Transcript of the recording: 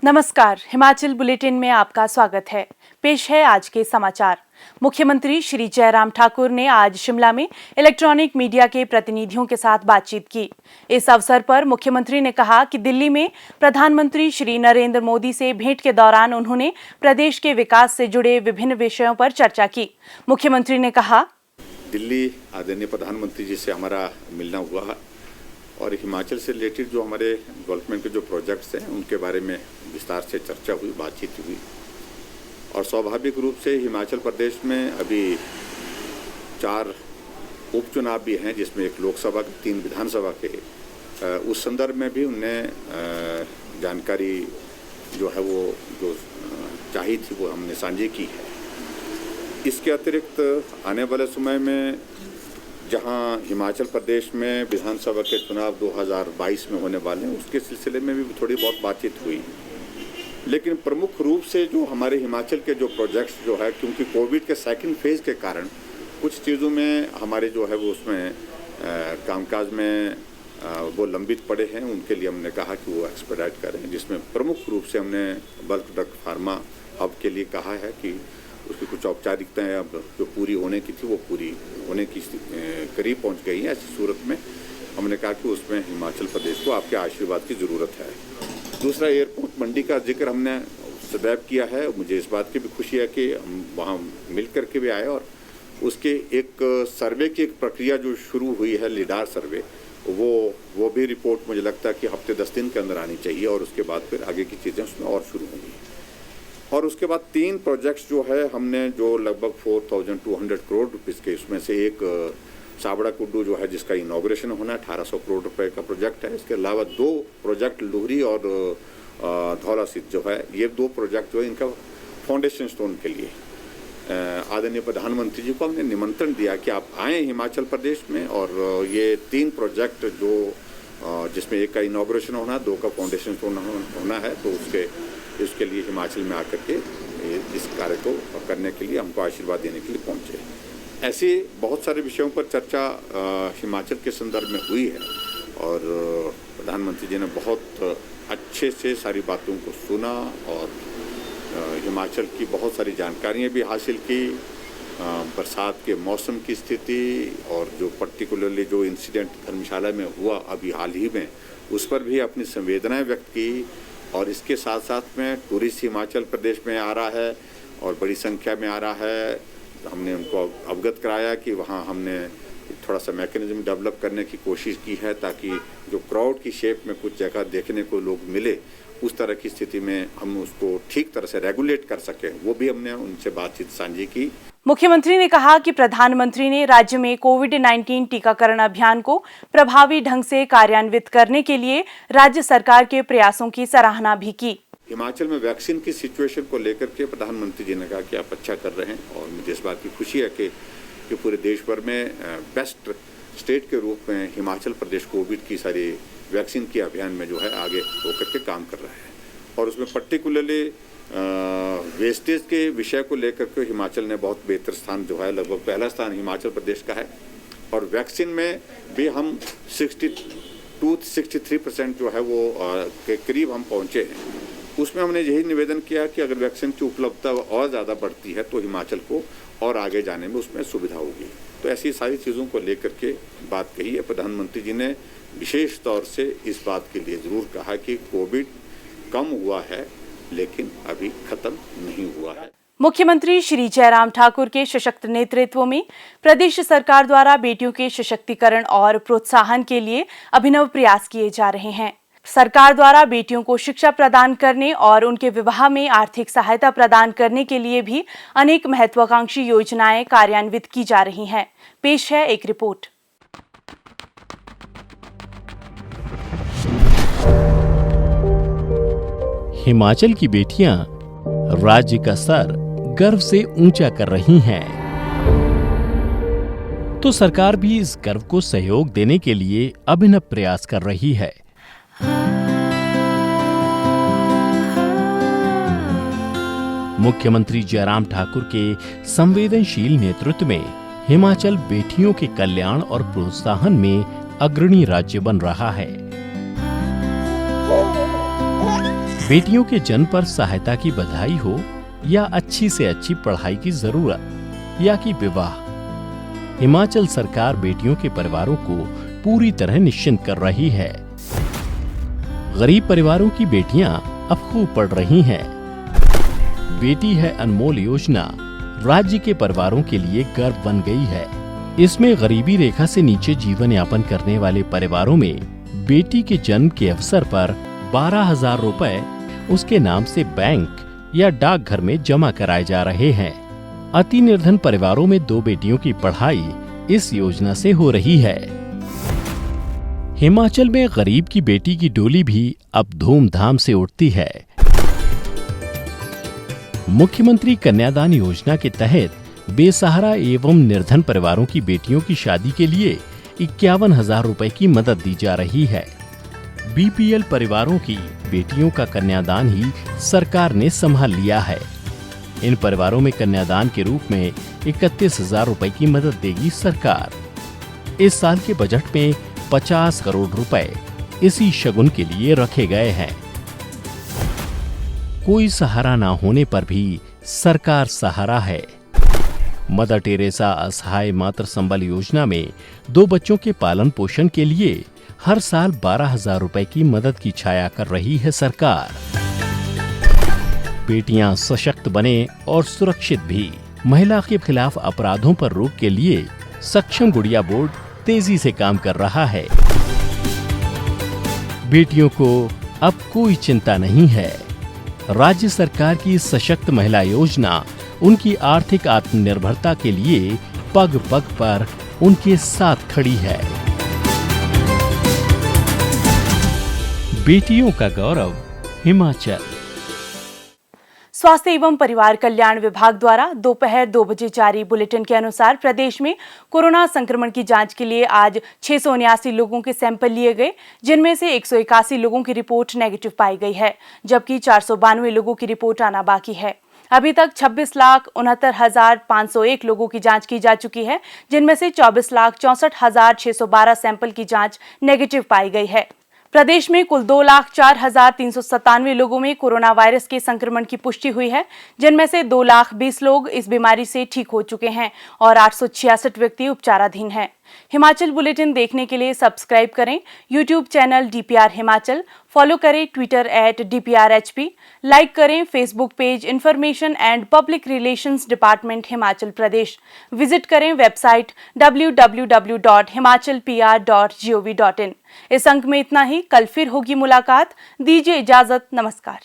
नमस्कार, हिमाचल बुलेटिन में आपका स्वागत है। पेश है आज के समाचार। मुख्यमंत्री श्री जयराम ठाकुर ने आज शिमला में इलेक्ट्रॉनिक मीडिया के प्रतिनिधियों के साथ बातचीत की। इस अवसर पर मुख्यमंत्री ने कहा कि दिल्ली में प्रधानमंत्री श्री नरेंद्र मोदी से भेंट के दौरान उन्होंने प्रदेश के विकास से जुड़े विभिन्न विषयों पर चर्चा की। मुख्यमंत्री ने कहा, दिल्ली आदरणीय प्रधानमंत्री जी से हमारा मिलना हुआ है और हिमाचल से रिलेटेड जो हमारे डेवलपमेंट के जो प्रोजेक्ट्स हैं उनके बारे में विस्तार से चर्चा हुई, बातचीत हुई। और स्वाभाविक रूप से हिमाचल प्रदेश में अभी 4 उपचुनाव भी हैं, जिसमें एक लोकसभा के 3 विधानसभा के। उस संदर्भ में भी उन्हें जानकारी जो है वो जो चाहिए थी वो हमने साझी की है। इसके अतिरिक्त आने वाले समय में जहां हिमाचल प्रदेश में विधानसभा के चुनाव 2022 में होने वाले हैं, उसके सिलसिले में भी थोड़ी बहुत बातचीत हुई। लेकिन प्रमुख रूप से जो हमारे हिमाचल के जो प्रोजेक्ट्स जो है, क्योंकि कोविड के सेकंड फेज़ के कारण कुछ चीज़ों में हमारे जो है वो उसमें कामकाज में वो लंबित पड़े हैं, उनके लिए हमने कहा कि वो एक्सपेडाइट करें, जिसमें प्रमुख रूप से हमने बल्क ड्रग फार्मा हब के लिए कहा है कि उसकी कुछ औपचारिकताएं अब जो पूरी होने की थी वो पूरी होने की करीब पहुंच गई हैं। ऐसी सूरत में हमने कहा कि उसमें हिमाचल प्रदेश को आपके आशीर्वाद की ज़रूरत है। दूसरा, एयरपोर्ट मंडी का जिक्र हमने सदैव किया है। मुझे इस बात की भी खुशी है कि हम वहाँ मिल कर के भी आए और उसके एक सर्वे की एक प्रक्रिया जो शुरू हुई है, लिडार सर्वे, वो भी रिपोर्ट मुझे लगता है कि हफ्ते 10 दिन के अंदर आनी चाहिए और उसके बाद फिर आगे की चीज़ें उसमें और शुरू होंगी। और उसके बाद 3 प्रोजेक्ट्स जो है हमने जो लगभग 4200 करोड़ रुपीज़ के, उसमें से एक साबड़ा कुड्डू जो है जिसका इनॉग्रेशन होना 1800 करोड़ रुपए का प्रोजेक्ट है। इसके अलावा 2 प्रोजेक्ट लुहरी और धौलासिद्ध जो है, ये 2 प्रोजेक्ट जो है इनका फाउंडेशन स्टोन के लिए आदरणीय प्रधानमंत्री जी को हमने निमंत्रण दिया कि आप आएँ हिमाचल प्रदेश में और ये 3 प्रोजेक्ट जो जिसमें एक का इनॉग्रेशन होना, 2 का फाउंडेशन स्टोन होना है, तो उसके लिए हिमाचल में आकर के इस कार्य को करने के लिए हमको आशीर्वाद देने के लिए पहुँचे। ऐसे बहुत सारे विषयों पर चर्चा हिमाचल के संदर्भ में हुई है और प्रधानमंत्री जी ने बहुत अच्छे से सारी बातों को सुना और हिमाचल की बहुत सारी जानकारियाँ भी हासिल की। बरसात के मौसम की स्थिति और जो पर्टिकुलरली जो इंसिडेंट धर्मशाला में हुआ अभी हाल ही में, उस पर भी अपनी संवेदनाएं व्यक्त की। और इसके साथ साथ में टूरिस्ट हिमाचल प्रदेश में आ रहा है और बड़ी संख्या में आ रहा है। हमने उनको अवगत कराया कि वहाँ हमने थोड़ा सा मैकेनिज्म डेवलप करने की कोशिश की है ताकि जो क्राउड की शेप में कुछ जगह देखने को लोग मिले, उस तरह की स्थिति में हम उसको ठीक तरह से रेगुलेट कर सकें, वो भी हमने उनसे बातचीत साझी की। मुख्यमंत्री ने कहा कि प्रधानमंत्री ने राज्य में कोविड-19 टीकाकरण अभियान को प्रभावी ढंग से कार्यान्वित करने के लिए राज्य सरकार के प्रयासों की सराहना भी की। हिमाचल में वैक्सीन की सिचुएशन को लेकर के प्रधानमंत्री जी ने कहा कि आप अच्छा कर रहे हैं और मुझे इस बात की खुशी है कि पूरे देश भर में बेस्ट स्टेट के रूप में हिमाचल प्रदेश कोविड की सारी वैक्सीन के अभियान में जो है आगे होकर के काम कर रहा है। और उसमें पर्टिकुलरली वेस्टेज के विषय को लेकर के हिमाचल ने बहुत बेहतर स्थान जो है, लगभग पहला स्थान हिमाचल प्रदेश का है। और वैक्सीन में भी हम 62-63% जो है वो के करीब हम पहुँचे हैं। उसमें हमने यही निवेदन किया कि अगर वैक्सीन की उपलब्धता और ज़्यादा बढ़ती है तो हिमाचल को और आगे जाने में उसमें सुविधा होगी। तो ऐसी सारी चीज़ों को लेकर के बात कही है। प्रधानमंत्री जी ने विशेष तौर से इस बात के लिए ज़रूर कहा कि कोविड कम हुआ है लेकिन अभी खत्म नहीं हुआ है। मुख्यमंत्री श्री जयराम ठाकुर के सशक्त नेतृत्व में प्रदेश सरकार द्वारा बेटियों के सशक्तिकरण और प्रोत्साहन के लिए अभिनव प्रयास किए जा रहे हैं। सरकार द्वारा बेटियों को शिक्षा प्रदान करने और उनके विवाह में आर्थिक सहायता प्रदान करने के लिए भी अनेक महत्वाकांक्षी योजनाएं कार्यान्वित की जा रही हैं। पेश है एक रिपोर्ट। हिमाचल की बेटियां राज्य का सर गर्व से ऊंचा कर रही हैं, तो सरकार भी इस गर्व को सहयोग देने के लिए अभिनव प्रयास कर रही है। मुख्यमंत्री जयराम ठाकुर के संवेदनशील नेतृत्व में हिमाचल बेटियों के कल्याण और प्रोत्साहन में अग्रणी राज्य बन रहा है। बेटियों के जन्म पर सहायता की बधाई हो या अच्छी से अच्छी पढ़ाई की जरूरत या कि विवाह, हिमाचल सरकार बेटियों के परिवारों को पूरी तरह निश्चिंत कर रही है। गरीब परिवारों की बेटियां अब खूब पढ़ रही हैं। बेटी है अनमोल योजना राज्य के परिवारों के लिए गर्व बन गई है। इसमें गरीबी रेखा से नीचे जीवन यापन करने वाले परिवारों में बेटी के जन्म के अवसर पर 12,000 रुपए उसके नाम से बैंक या डाकघर में जमा कराए जा रहे हैं। अति निर्धन परिवारों में 2 बेटियों की पढ़ाई इस योजना से हो रही है। हिमाचल में गरीब की बेटी की डोली भी अब धूमधाम से उठती है। मुख्यमंत्री कन्यादान योजना के तहत बेसहारा एवं निर्धन परिवारों की बेटियों की शादी के लिए 51,000 रुपए की मदद दी जा रही है। बीपीएल परिवारों की बेटियों का कन्यादान ही सरकार ने संभाल लिया है। इन परिवारों में कन्यादान के रूप में 31,000 रुपए की मदद देगी सरकार। इस साल के बजट में 50 करोड़ रुपए इसी शगुन के लिए रखे गए हैं। कोई सहारा ना होने पर भी सरकार सहारा है। मदर टेरेसा असहाय मातृ संबल योजना में 2 बच्चों के पालन पोषण के लिए हर साल 12,000 रुपए की मदद की छाया कर रही है सरकार। बेटियां सशक्त बने और सुरक्षित भी। महिला के खिलाफ अपराधों पर रोक के लिए सक्षम गुड़िया बोर्ड तेजी से काम कर रहा है। बेटियों को अब कोई चिंता नहीं है। राज्य सरकार की सशक्त महिला योजना उनकी आर्थिक आत्मनिर्भरता के लिए पग पग पर उनके साथ खड़ी है। बेटियों का गौरव हिमाचल। स्वास्थ्य एवं परिवार कल्याण विभाग द्वारा दोपहर 2 बजे जारी बुलेटिन के अनुसार प्रदेश में कोरोना संक्रमण की जांच के लिए आज 679 लोगों के सैंपल लिए गए, जिनमें से 181 लोगों की रिपोर्ट नेगेटिव पाई गई है, जबकि 492 लोगों की रिपोर्ट आना बाकी है। अभी तक 26,69,501 लोगों की जांच की जा चुकी है, जिनमें से 24,64,612 सैंपल की जांच नेगेटिव पाई गई है। प्रदेश में कुल 2,04,397 लोगों में कोरोना वायरस के संक्रमण की पुष्टि हुई है, जिनमें से 2,20,000 लोग इस बीमारी से ठीक हो चुके हैं और 866 व्यक्ति उपचाराधीन हैं। हिमाचल बुलेटिन देखने के लिए सब्सक्राइब करें YouTube channel DPR Himachal, follow करें ट्विटर @DPRHP, लाइक करें Facebook page information and public relations department Himachal Pradesh, visit करें वेबसाइट www.himachalpr.gov.in। इस अंक में इतना ही। कल फिर होगी मुलाकात। दीजिए इजाजत। नमस्कार।